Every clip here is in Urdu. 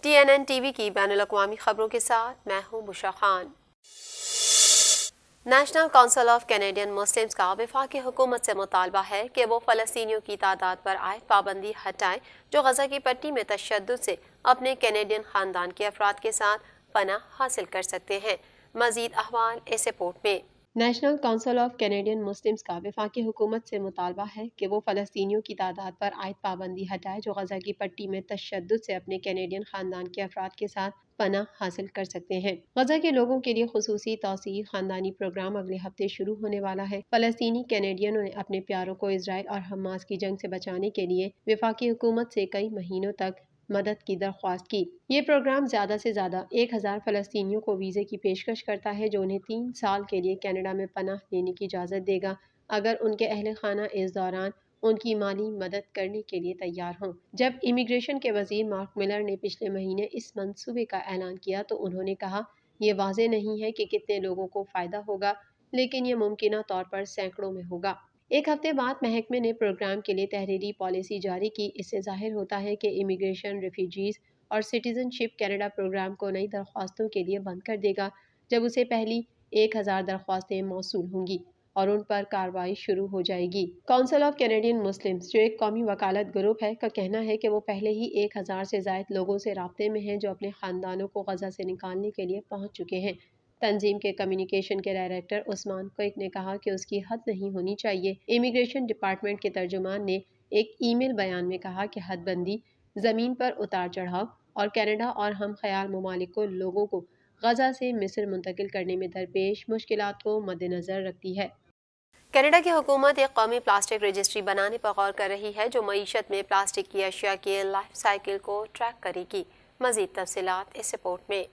TNN TV کی بین الاقوامی خبروں کے ساتھ میں ہوں Bushra Khan. National council of Canadian Muslims کا وفاقی حکومت سے مطالبہ ہے کہ وہ فلسطینیوں کی تعداد پر عائد پابندی ہٹائیں جو غزہ کی پٹی میں تشدد سے اپنے کینیڈین خاندان کے افراد کے ساتھ پناہ حاصل کر سکتے ہیں۔ مزید احوال اس رپورٹ میں۔ National council of Canadian Muslims کا وفاقی حکومت سے مطالبہ ہے کہ وہ فلسطینیوں کی تعداد پر عائد پابندی ہٹائے جو غزہ کی پٹی میں تشدد سے اپنے کینیڈین خاندان کے افراد کے ساتھ پناہ حاصل کر سکتے ہیں۔ غزہ کے لوگوں کے لیے خصوصی توسیعی خاندانی پروگرام اگلے ہفتے شروع ہونے والا ہے۔ فلسطینی کینیڈینوں نے اپنے پیاروں کو اسرائیل اور حماس کی جنگ سے بچانے کے لیے وفاقی حکومت سے کئی مہینوں تک مدد کی درخواست کی۔ یہ پروگرام زیادہ سے زیادہ 1000 فلسطینیوں کو ویزے کی پیشکش کرتا ہے جو انہیں 3 سال کے لیے کینیڈا میں پناہ لینے کی اجازت دے گا اگر ان کے اہل خانہ اس دوران ان کی مالی مدد کرنے کے لیے تیار ہوں۔ جب امیگریشن کے وزیر مارک ملر نے پچھلے مہینے اس منصوبے کا اعلان کیا تو انہوں نے کہا یہ واضح نہیں ہے کہ کتنے لوگوں کو فائدہ ہوگا لیکن یہ ممکنہ طور پر سینکڑوں میں ہوگا۔ ایک ہفتے بعد محکمے نے پروگرام کے لیے تحریری پالیسی جاری کی۔ اس سے ظاہر ہوتا ہے کہ امیگریشن، ریفیوجیز اور سٹیزن شپ کینیڈا پروگرام کو نئی درخواستوں کے لیے بند کر دے گا جب اسے پہلی 1000 درخواستیں موصول ہوں گی اور ان پر کارروائی شروع ہو جائے گی۔ کونسل آف کینیڈین مسلمز جو ایک قومی وکالت گروپ ہے کا کہنا ہے کہ وہ پہلے ہی 1000 سے زائد لوگوں سے رابطے میں ہیں جو اپنے خاندانوں کو غزہ سے نکالنے کے لیے پہنچ چکے ہیں۔ تنظیم کے کمیونیکیشن کے ڈائریکٹر عثمان کوئک نے کہا کہ اس کی حد نہیں ہونی چاہیے۔ امیگریشن ڈپارٹمنٹ کے ترجمان نے ایک ای میل بیان میں کہا کہ حد بندی زمین پر اتار چڑھاؤ اور کینیڈا اور ہم خیال ممالک کو لوگوں کو غزہ سے مصر منتقل کرنے میں درپیش مشکلات کو مد نظر رکھتی ہے۔ کینیڈا کی حکومت ایک قومی پلاسٹک رجسٹری بنانے پر غور کر رہی ہے جو معیشت میں پلاسٹک کی اشیاء کے لائف سائیکل کو ٹریک کرے گی۔ مزید تفصیلات اس رپورٹ میں۔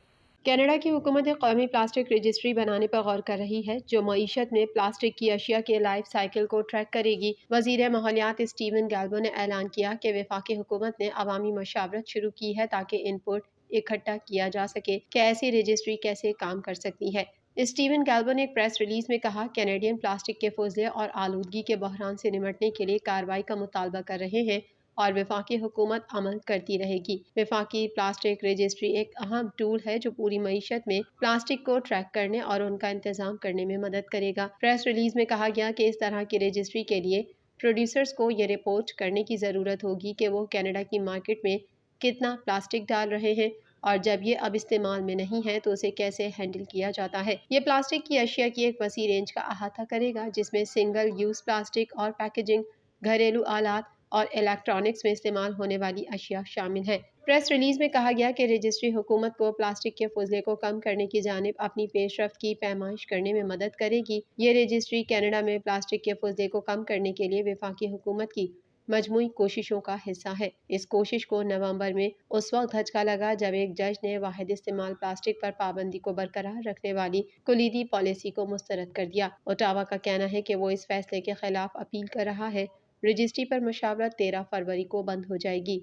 کینیڈا کی حکومت ایک قومی پلاسٹک رجسٹری بنانے پر غور کر رہی ہے جو معیشت میں پلاسٹک کی اشیاء کے لائف سائیکل کو ٹریک کرے گی۔ وزیر ماحولیات اسٹیون گیلبو نے اعلان کیا کہ وفاقی حکومت نے عوامی مشاورت شروع کی ہے تاکہ ان پٹ اکٹھا کیا جا سکے کہ ایسی رجسٹری کیسے کام کر سکتی ہے۔ اسٹیون گیلبو نے ایک پریس ریلیز میں کہا کینیڈین پلاسٹک کے فضلے اور آلودگی کے بحران سے نمٹنے کے لیے کارروائی کا مطالبہ کر رہے ہیں اور وفاقی حکومت عمل کرتی رہے گی۔ وفاقی پلاسٹک رجسٹری ایک اہم ٹول ہے جو پوری معیشت میں پلاسٹک کو ٹریک کرنے اور ان کا انتظام کرنے میں مدد کرے گا۔ پریس ریلیز میں کہا گیا کہ اس طرح کی رجسٹری کے لیے پروڈیوسرز کو یہ رپورٹ کرنے کی ضرورت ہوگی کہ وہ کینیڈا کی مارکیٹ میں کتنا پلاسٹک ڈال رہے ہیں اور جب یہ اب استعمال میں نہیں ہے تو اسے کیسے ہینڈل کیا جاتا ہے۔ یہ پلاسٹک کی اشیاء کی ایک وسیع رینج کا احاطہ کرے گا جس میں سنگل یوز پلاسٹک اور پیکیجنگ، گھریلو آلات اور الیکٹرانکس میں استعمال ہونے والی اشیاء شامل ہیں۔ پریس ریلیز میں کہا گیا کہ رجسٹری حکومت کو پلاسٹک کے فضلے کو کم کرنے کی جانب اپنی پیش رفت کی پیمائش کرنے میں مدد کرے گی۔ یہ رجسٹری کینیڈا میں پلاسٹک کے فضلے کو کم کرنے کے لیے وفاقی حکومت کی مجموعی کوششوں کا حصہ ہے۔ اس کوشش کو نومبر میں اس وقت دھچکا لگا جب ایک جج نے واحد استعمال پلاسٹک پر پابندی کو برقرار رکھنے والی کلیدی پالیسی کو مسترد کر دیا۔ اوٹاوا کا کہنا ہے کہ وہ اس فیصلے کے خلاف اپیل کر رہا ہے۔ رجسٹری پر مشاورت 13 فروری کو بند ہو جائے گی۔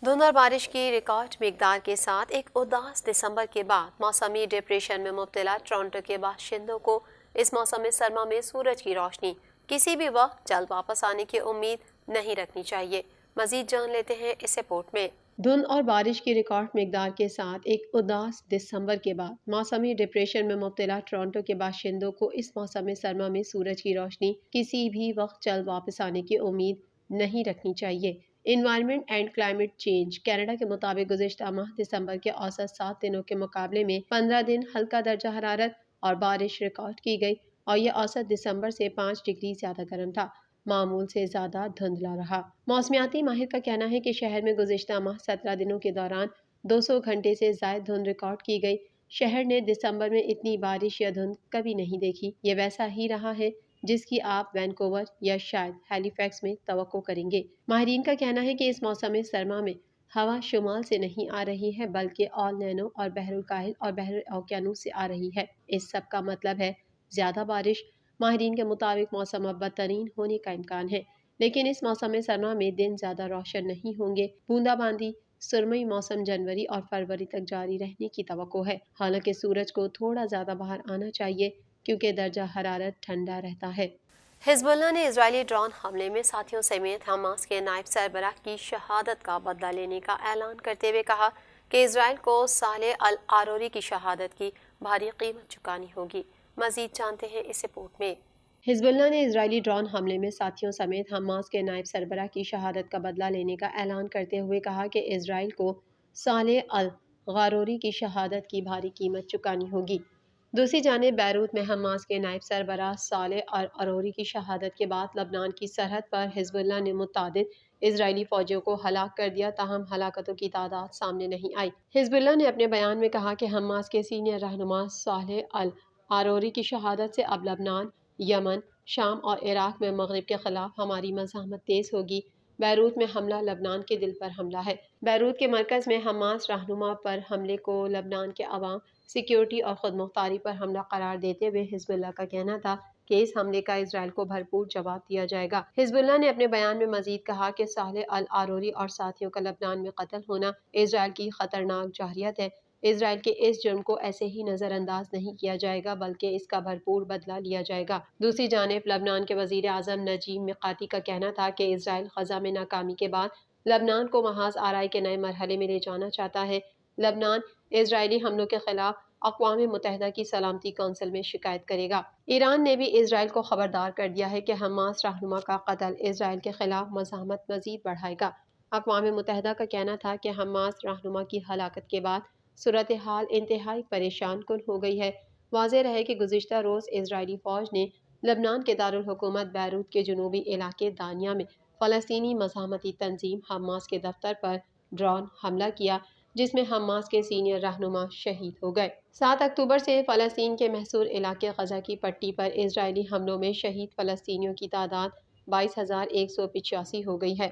دھند اور بارش کی ریکارڈ مقدار کے ساتھ ایک اداس دسمبر کے بعد موسمی ڈپریشن میں مبتلا ٹورنٹو کے باشندوں کو اس موسم سرما میں سورج کی روشنی کسی بھی وقت جلد واپس آنے کی امید نہیں رکھنی چاہیے۔ مزید جان لیتے ہیں اس رپورٹ میں۔ دھند اور بارش کی ریکارڈ مقدار کے ساتھ ایک اداس دسمبر کے بعد موسمی ڈپریشن میں مبتلا ٹورنٹو کے باشندوں کو اس موسم سرما میں سورج کی روشنی کسی بھی وقت جلد واپس آنے کی امید نہیں رکھنی چاہیے۔ Environment and climate change Canada کے مطابق گزشتہ ماہ دسمبر کے اوسط 7 دنوں کے مقابلے میں 15 دن ہلکا درجہ حرارت اور بارش ریکارڈ کی گئی اور یہ اوسط دسمبر سے 5 ڈگری زیادہ گرم تھا۔ معمول سے زیادہ دھندلا رہا۔ موسمیاتی ماہر کا کہنا ہے کہ شہر میں گزشتہ ماہ 17 دنوں کے دوران 200 گھنٹے سے زائد دھند ریکارڈ کی گئی۔ شہر نے دسمبر میں اتنی بارش یا دھند کبھی نہیں دیکھی۔ یہ ویسا ہی رہا ہے جس کی آپ وینکوور یا شاید ہیلی فیکس میں توقع کریں گے۔ ماہرین کا کہنا ہے کہ اس موسم سرما میں ہوا شمال سے نہیں آ رہی ہے بلکہ آل نینو اور بحر الکاہل اور بحر اوقیانوس سے آ رہی ہے۔ اس سب کا مطلب ہے زیادہ بارش۔ ماہرین کے مطابق موسم اب بدترین ہونے کا امکان ہے لیکن اس موسم سرما میں دن زیادہ روشن نہیں ہوں گے۔ بوندا باندی سرمئی موسم جنوری اور فروری تک جاری رہنے کی توقع ہے۔ حالانکہ سورج کو تھوڑا زیادہ باہر آنا چاہیے کیونکہ درجہ حرارت ٹھنڈا رہتا ہے۔ حزب اللہ نے اسرائیلی ڈرون حملے میں ساتھیوں سمیت حماس کے نائب سربراہ کی شہادت کا بدلہ لینے کا اعلان کرتے ہوئے کہا کہ کہ اسرائیل کو صالح العاروری کی شہادت کی بھاری قیمت چکانی ہوگی۔ مزید جانتے ہیں اس رپورٹ میں۔ حزب اللہ نے اسرائیلی ڈرون حملے میں ساتھیوں سمیت حماس کے نائب سربراہ کی شہادت کا بدلہ لینے کا اعلان کرتے ہوئے کہا کہ اسرائیل کو صالح الغاروری کی شہادت کی بھاری قیمت چکانی ہوگی۔ دوسری جانب بیروت میں حماس کے نائب سربراہ صالح العاروری کی شہادت کے بعد لبنان کی سرحد پر حزب اللہ نے متعدد اسرائیلی فوجیوں کو ہلاک کر دیا، تاہم ہلاکتوں کی تعداد سامنے نہیں آئی۔ حزب اللہ نے اپنے بیان میں کہا کہ حماس کے سینئر رہنما صالح العاروری کی شہادت سے اب لبنان، یمن، شام اور عراق میں مغرب کے خلاف ہماری مزاحمت تیز ہوگی۔ بیروت میں حملہ لبنان کے دل پر حملہ ہے۔ بیروت کے مرکز میں حماس رہنما پر حملے کو لبنان کے عوام، سیکیورٹی اور خود مختاری پر حملہ قرار دیتے ہوئے حزب اللہ کا کہنا تھا کہ اس حملے کا اسرائیل کو بھرپور جواب دیا جائے گا۔ حزب اللہ نے اپنے بیان میں مزید کہا کہ صالح العاروری اور ساتھیوں کا لبنان میں قتل ہونا اسرائیل کی خطرناک جارحیت ہے۔ اسرائیل کے اس جرم کو ایسے ہی نظر انداز نہیں کیا جائے گا بلکہ اس کا بھرپور بدلہ لیا جائے گا۔ دوسری جانب لبنان کے وزیر اعظم نجیب مقاتی کا کہنا تھا کہ اسرائیل غزہ میں ناکامی کے بعد لبنان کو محاذ آرائی کے نئے مرحلے میں لے جانا چاہتا ہے۔ لبنان اسرائیلی حملوں کے خلاف اقوام متحدہ کی سلامتی کونسل میں شکایت کرے گا۔ ایران نے بھی اسرائیل کو خبردار کر دیا ہے کہ حماس رہنما کا قتل اسرائیل کے خلاف مزاحمت مزید بڑھائے گا۔ اقوام متحدہ کا کہنا تھا کہ حماس رہنما کی ہلاکت کے بعد صورتحال انتہائی پریشان کن ہو گئی ہے۔ واضح رہے کہ گزشتہ روز اسرائیلی فوج نے لبنان کے دارالحکومت بیروت کے جنوبی علاقے دانیہ میں فلسطینی مزاحمتی تنظیم حماس کے دفتر پر ڈرون حملہ کیا، جس میں حماس کے سینئر رہنما شہید ہو گئے۔ 7 اکتوبر سے فلسطین کے محصور علاقے غزہ کی پٹی پر اسرائیلی حملوں میں شہید فلسطینیوں کی تعداد 22,185 ہو گئی ہے۔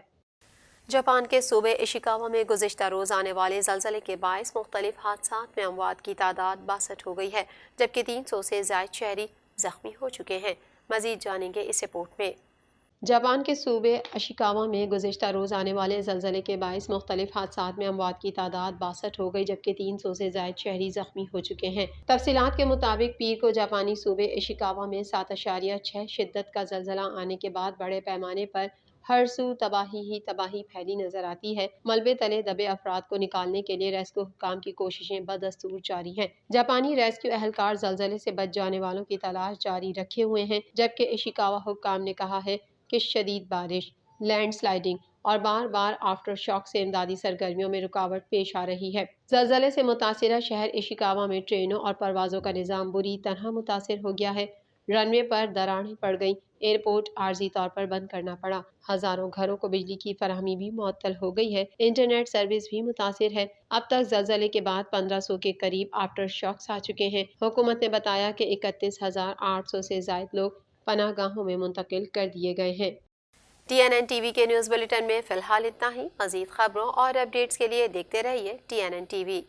جاپان کے صوبے اشیکاوا میں گزشتہ روز آنے والے زلزلے کے باعث مختلف حادثات میں اموات کی تعداد 62 ہو گئی ہے، جبکہ 300 سے زائد شہری زخمی ہو چکے ہیں۔ مزید جانیں گے اس رپورٹ میں۔ جاپان کے صوبے اشیکاوا میں گزشتہ روز آنے والے زلزلے کے باعث مختلف حادثات میں اموات کی تعداد 62 ہو گئی، جبکہ 300 سے زائد شہری زخمی ہو چکے ہیں۔ تفصیلات کے مطابق پیر کو جاپانی صوبے اشیکاوا میں 7.6 شدت کا زلزلہ آنے کے بعد بڑے پیمانے پر ہر سو تباہی ہی تباہی پھیلی نظر آتی ہے۔ ملبے تلے دبے افراد کو نکالنے کے لیے ریسکیو حکام کی کوششیں بدستور جاری ہیں۔ جاپانی ریسکیو اہلکار زلزلے سے بچ جانے والوں کی تلاش جاری رکھے ہوئے ہیں، جبکہ اشیکاوا حکام نے کہا ہے کہ شدید بارش، لینڈ سلائیڈنگ اور بار بار آفٹر شاک سے امدادی سرگرمیوں میں رکاوٹ پیش آ رہی ہے۔ زلزلے سے متاثرہ شہر اشیکاوا میں ٹرینوں اور پروازوں کا نظام بری طرح متاثر ہو گیا ہے۔ رن وے پر دراڑیں پڑ گئیں، ایئرپورٹ عارضی طور پر بند کرنا پڑا، ہزاروں گھروں کو بجلی کی فراہمی بھی معطل ہو گئی ہے، انٹرنیٹ سروس بھی متاثر ہے۔ اب تک زلزلے کے بعد 1500 کے قریب آفٹر شاکس آ چکے ہیں۔ حکومت نے بتایا کہ 31,800 سے زائد لوگ پناہ گاہوں میں منتقل کر دیے گئے ہیں۔ TNN ٹی وی کے نیوز بلیٹن میں فی الحال اتنا ہی۔ مزید خبروں اور اپڈیٹس کے لیے دیکھتے رہیے TNN ٹی وی۔